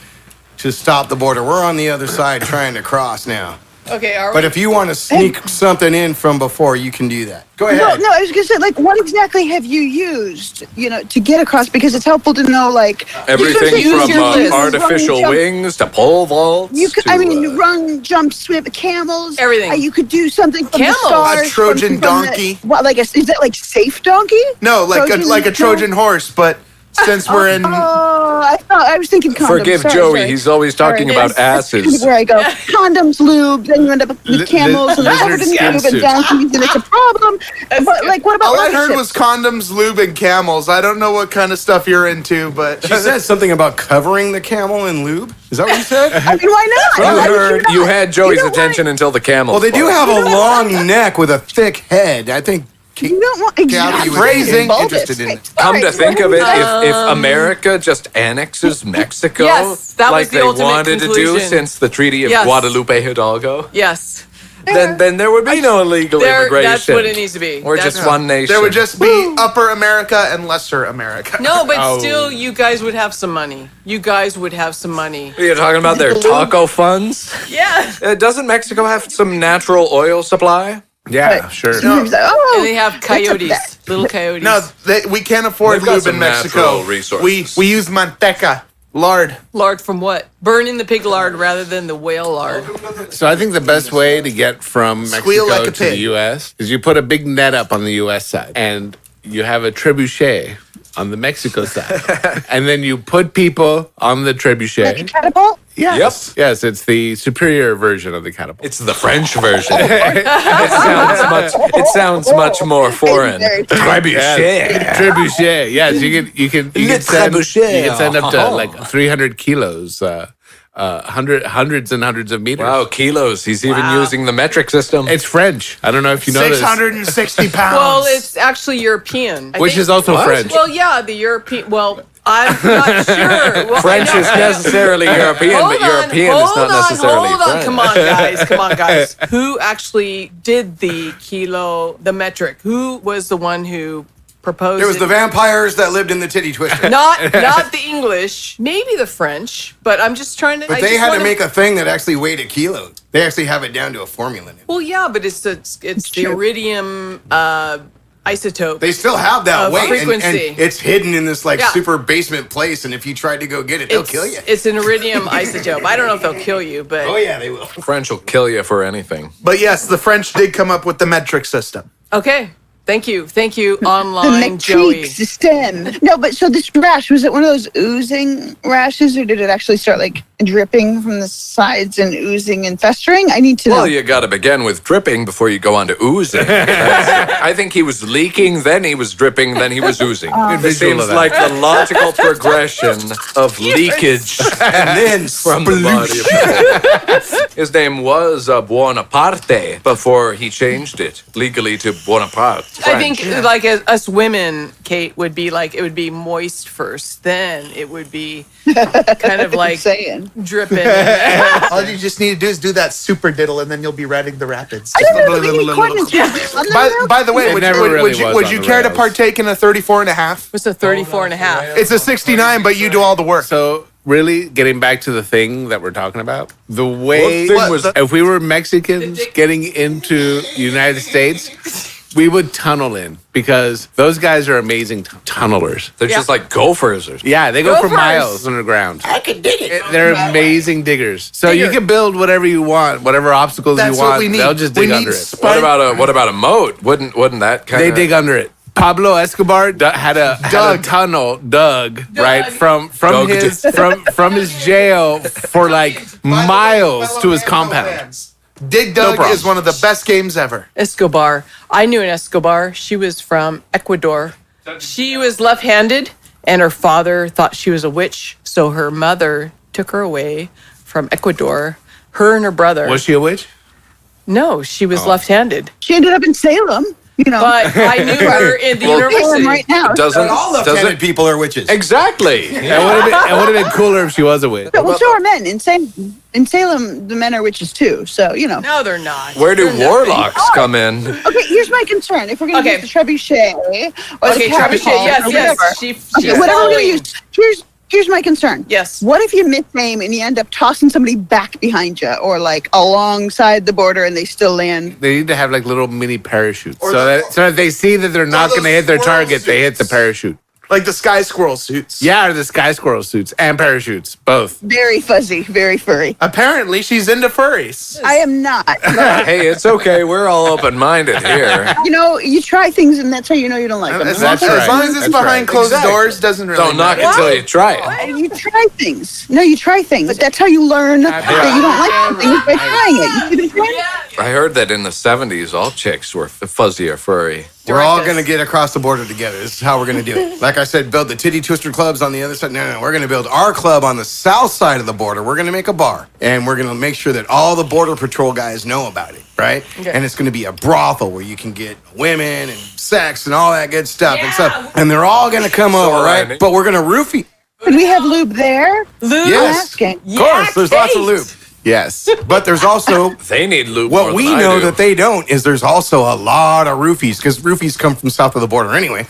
to stop the border. We're on the other side trying to cross now. Okay, are we? But if you want to sneak something in from before, you can do that. Go ahead. No, I was going to say, like, what exactly have you used, to get across? Because it's helpful to know, like... Everything you from can artificial run, jump. wings to pole vaults. You could, to, run, jump, swim, camels. Everything. You could do something from Camels. the stars. A Trojan donkey. Is that like safe donkey? No, like a Trojan horse, but since we're in... Oh, I was thinking condoms. Forgive Sorry, Joey, sorry. he's always talking Sorry. about That's kind asses. of where I go. Condoms, lube, then you end up with camels and covered in skin lube and suit. donkeys, and it's a problem. But, like, what about All I rocket heard ships? was condoms, lube, and camels. I don't know what kind of stuff you're into, but... She said something about covering the camel in lube. Is that what you said? I mean, why not? You Why would heard, not? you had Joey's You know attention until the camel. Well, they do have a long neck with a thick head. I think. You don't want Kathy was Phrasing. interested in it. Come to think of it, if Um, America just annexes Mexico, Yes, that was like the they ultimate wanted to do conclusion. since the Treaty of Yes. Guadalupe Hidalgo, Yes. then there would be no illegal immigration. That's what it needs to be. Or That's- just one nation. There would just be Upper America and Lesser America. No, but Oh. still, you guys would have some money. You guys would have some money. You're talking about their taco funds? Yeah. Doesn't Mexico have some natural oil supply? Yeah, sure. He was like, oh, And they have that's a coyotes, bet. little coyotes. No, we can't afford They've got lube in some Mexico. natural resources. We use manteca, lard. Lard from what? Burning the pig lard rather than the whale lard. So I think the best way to get from Squeal Mexico like a to the pig. U.S. is you put a big net up on the U.S. side, and you have a trebuchet on the Mexico side, and then you put people on the Like a trebuchet. catapult? Yes, yes, it's the superior version of the catapult. It's the French version. it sounds much more foreign. Trebuchet. Yes, you can Le send up to trebuchet. like 300 kilos, hundreds and hundreds of meters. Wow, kilos. He's even using the metric system. It's French. I don't know if you know this. 660 pounds. Well, it's actually European. I Which think- is also French. Well, yeah, the European. Well, I'm not sure. Well, French I know- is necessarily European, Hold but European on, is not necessarily hold on. French. Come on, guys. Who actually did the kilo, the metric? Who was the one who proposed It was the vampires that lived in the titty twister. Not the English, maybe the French, but I'm just trying to. But they had to make a thing that actually weighed a kilo. They actually have it down to a formula now. Well, yeah, but it's the iridium isotope. They still have that Of weight, and frequency. it's hidden in this like Yeah. super basement place. And if you tried to go get it, they'll kill you. It's an iridium isotope. I don't know if they'll kill you, but Oh yeah, they will. French will kill you for anything. But yes, the French did come up with the metric system. okay. Thank you, The online metric Joey. system. No, but so this rash, was it one of those oozing rashes, or did it actually start like dripping from the sides and oozing and festering? I need to know. Well, you got to begin with dripping before you go on to oozing. I think he was leaking, then he was dripping, then he was oozing. It visual seems of that. like the logical progression of leakage And then from the body of people. His name was Buonaparte before he changed it legally to Bonaparte. I think, like, as us women, Kate, would be like, it would be moist first, then it would be kind of like saying. dripping. All you just need to do is do that super diddle, and then you'll be riding the rapids. I don't know if any coordinates on that. By the way, It would never really was would on you the care to rails. partake in a 34 and a half? It's a 34 and a half. It's a 69, but you do all the work. So really, getting back to the thing that we're talking about, the way What thing was- if we were Mexicans getting into the United States, we would tunnel in because those guys are amazing tunnelers. They're just like gophers or Yeah, they go for Gophers. miles underground. I can dig it. They're amazing diggers. So you can build whatever you want, whatever obstacles That's you what want. we need. They'll just We dig need under it. spike- what about a moat? Wouldn't that kind They of dig under it. Pablo Escobar had a tunnel dug right from Dug. his from his jail for like miles to his compound. Dig No Dug problem. is one of the best games ever. Escobar. I knew an Escobar. She was from Ecuador. She was left-handed, and her father thought she was a witch, so her mother took her away from Ecuador. Her and her brother. Was she a witch? No, she was left-handed. She ended up in Salem, you know. But I knew her in the Salem university. right now. doesn't All left-handed people are witches. exactly? It would have been cooler if she was a witch. Well, so are men. In Salem, the men are witches too. So, you know. No, they're not. Where do They're nothing. warlocks come in? Okay, here's my concern. If we're going to Okay. use the trebuchet or Okay, the catapult trebuchet. Yes, or yes. whatever, She's okay, whatever we're going following. to use, here's my concern. Yes. What if you misaim and you end up tossing somebody back behind you or like alongside the border and they still land? They need to have like little mini parachutes so that they see that they're not going to hit their target, they hit the parachute. Like the Sky Squirrel suits. Yeah, or the Sky Squirrel suits and parachutes, both. Very fuzzy, very furry. Apparently, she's into furries. I am not. Hey, it's okay. We're all open-minded here. You know, you try things and that's how you know you don't like them. As That's long right. as it's That's behind right. closed Exactly. doors, doesn't really Don't knock matter. it till you try it. You try things. No, you try things. But that's how you learn that you don't like something is by trying it. You should try it. I heard that in the 70s, all chicks were fuzzy or furry. We're all going to get across the border together. This is how we're going to do it. Like I said, build the titty twister clubs on the other side. No, we're going to build our club on the south side of the border. We're going to make a bar. And we're going to make sure that all the Border Patrol guys know about it, right? Okay. And it's going to be a brothel where you can get women and sex and all that good stuff and stuff. And they're all going to come over, right? right. But we're going to roofie. Could we have lube there? Lube? Yes. Asking. Of course, there's lots of Kate. lube. Yes. But there's also They need lube what more we than I know do. that they don't is there's also a lot of roofies because roofies come from south of the border anyway.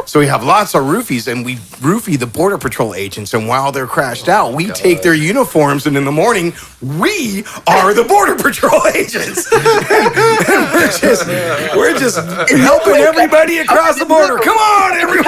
So we have lots of roofies and we roofie the Border Patrol agents. And while they're crashed out, we take their uniforms and in the morning, we are the Border Patrol agents. we're just helping everybody across the border. Come on, everyone.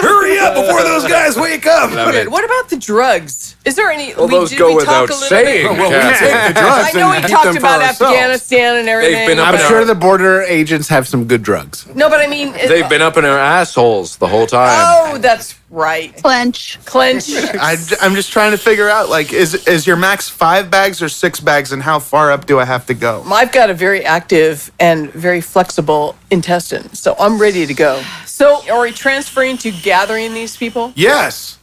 Hurry up before those guys wake up. Okay, what about the drugs? Is there any? Well, those did go we talk without a little saying. bit- Well, we take the drugs I know we and keep talked them for about ourselves. Afghanistan and everything. been up I'm in sure the border agents have some good drugs. No, but I mean, They've been up in our assholes the whole time. Oh, that's right. Clench. Clench. I'm just trying to figure out, like, is your max 5 bags or 6 bags, and how far up do I have to go? I've got a very active and very flexible intestine, so I'm ready to go. So, are we transferring to gathering these people? Yes.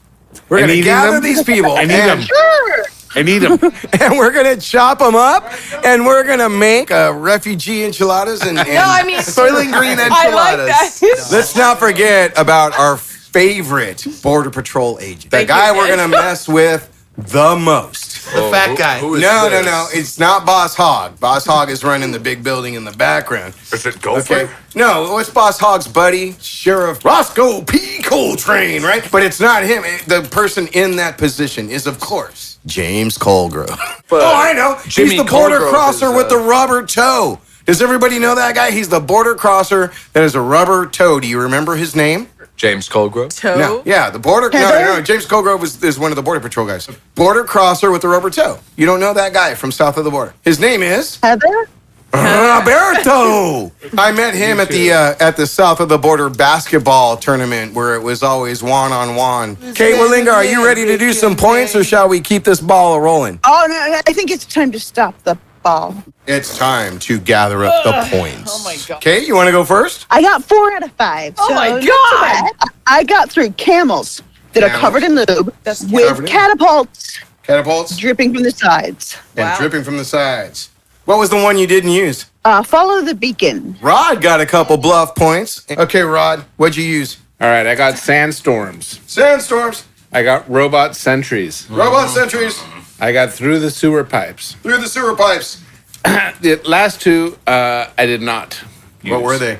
We're And going to eating gather them? these people. And eat and- them. Sure. I need them. and we're gonna chop them up, and we're gonna make refugee enchiladas and, No, I mean Soylent Green I like enchiladas. that. let's not forget about our favorite Border Patrol agent, the Thank guy you, we're Ed. gonna mess with the most. The fat guy. Who is No, this? it's not Boss Hogg. Boss Hogg is running the big building in the background. Is it Gopher? Okay. No, what's Boss Hogg's buddy? Sheriff Roscoe P. Coltrane, right? But it's not him. The person in that position is, of course, James Colgrove. Oh, I know. Jimmy He's the border Colgrove crosser is, with the rubber toe. Does everybody know that guy? He's the border crosser that has a rubber toe. Do you remember his name? James Colgrove? Toe. No. Yeah, the border. No. James Colgrove is one of the Border Patrol guys. Border crosser with the rubber toe. You don't know that guy from south of the border. His name is Heather? Roberto. I met him at the south of the border basketball tournament where it was always one-on-one. Kate Wallinga, are you ready to do some points or shall we keep this ball rolling? Oh, no, I think it's time to stop the ball. It's time to gather up the points. Oh my God. Kate, you want to go first? I got 4 out of 5. Oh so my not God. too bad. I got 3 camels that are Camels. covered in lube That's covered with in- catapults Catapults dripping from the sides. and Wow. dripping from the sides. What was the one you didn't use? Follow the beacon. Rod got a couple bluff points. Okay, Rod, what'd you use? All right, I got sandstorms. Sandstorms, I got robot sentries. robot sentries, I got through the sewer pipes. through the sewer pipes. The last 2, I did not. What use. were they?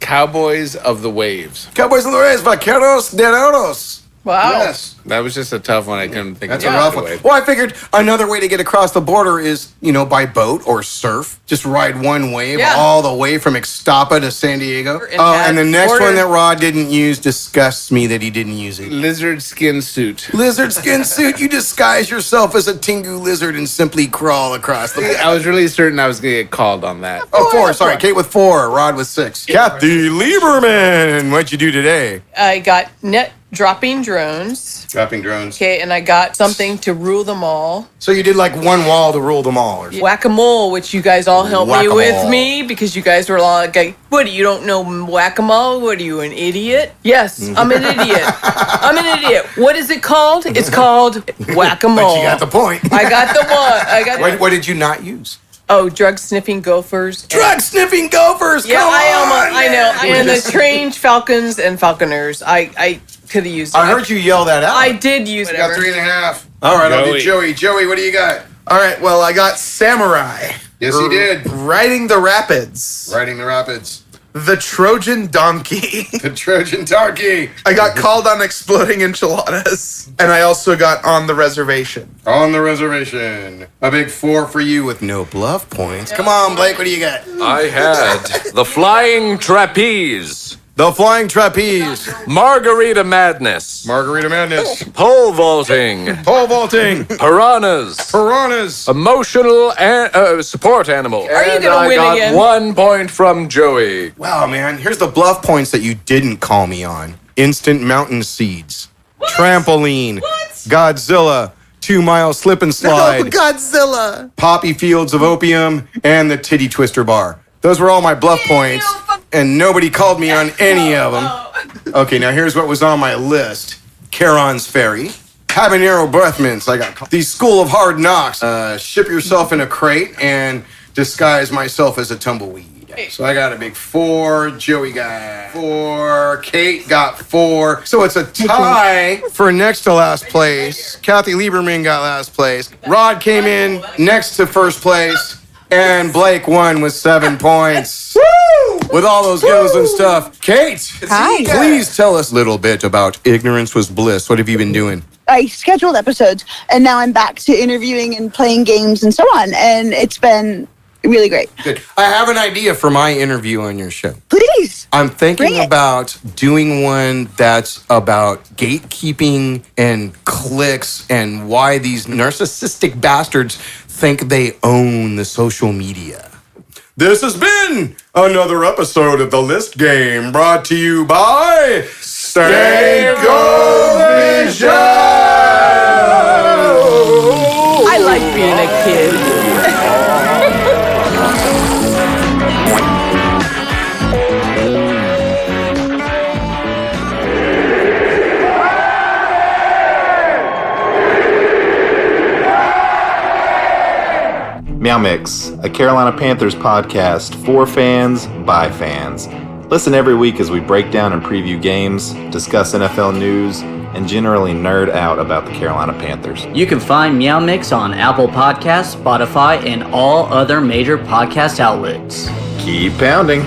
Cowboys of the Waves. Cowboys of the Rays, Vaqueros de Oros. Wow. Yes. That was just a tough one. I couldn't think That's of a rough one. Well, I figured another way to get across the border is, by boat or surf. Just ride one wave all the way from Ixtapa to San Diego. And the next one that Rod didn't use disgusts me that he didn't use it. Lizard skin suit. Lizard skin suit. You disguise yourself as a Tengu lizard and simply crawl across the border. I was really certain I was going to get called on that. Oh, 4. Sorry. Kate with 4. Rod with 6. Kathy Lieberman. What'd you do today? I got net dropping drones. Dropping drones. Okay, and I got something to rule them all. So you did like one wall to rule them all. Or Whack-a-mole, which you guys all helped me with because you guys were all like, what, you don't know whack-a-mole? What are you, an idiot? Yes, I'm an idiot. I'm an idiot. What is it called? It's called whack-a-mole. But you got the point. I got the one. What did you not use? Oh, drug-sniffing gophers. Drug-sniffing gophers! Yeah, Come I know. man. And the strange falcons and falconers. I could have used it. I heard you yell that out. I did use it. Got 3.5. All right, I'll do Joey. Joey, what do you got? All right, well, I got Samurai. Yes, he did. Riding the Rapids. Riding the Rapids. The Trojan Donkey. The Trojan Donkey. I got called on exploding enchiladas. And I also got On the Reservation. On the Reservation. A big 4 for you with no bluff points. Come on, Blake, what do you got? I had the Flying Trapeze. The Flying Trapeze. Margarita Madness. Margarita Madness. Pole vaulting. Pole vaulting. Piranhas. Piranhas. Emotional support animal. Are you gonna win again? 1 point from Joey. Wow, man. Here's the bluff points that you didn't call me on. Instant Mountain Seeds. What? Trampoline. What? Godzilla. 2 Mile Slip and Slide. No, Godzilla. Poppy Fields of Opium. And the Titty Twister Bar. Those were all my bluff points. And nobody called me on any of them. Okay, now here's what was on my list. Charon's Ferry. Habanero Breath Mints. I got the School of Hard Knocks. Ship yourself in a crate and disguise myself as a tumbleweed. So I got a big 4. Joey got 4. Kate got 4. So it's a tie for next to last place. Kathy Lieberman got last place. Rod came in next to first place. And Blake won with 7 points. Woo! With all those goes and stuff. Kate, Hi. Please tell us a little bit about Ignorance Was Bliss. What have you been doing? I scheduled episodes, and now I'm back to interviewing and playing games and so on, and it's been really great. Good. I have an idea for my interview on your show. Please. I'm thinking about doing one that's about gatekeeping and clicks and why these narcissistic bastards think they own the social media. This has been another episode of The List Game, brought to you by Stankovision. I like being a kid. Meow Mix, a Carolina Panthers podcast for fans, by fans. Listen every week as we break down and preview games, discuss NFL news, and generally nerd out about the Carolina Panthers. You can find Meow Mix on Apple Podcasts, Spotify, and all other major podcast outlets. Keep pounding.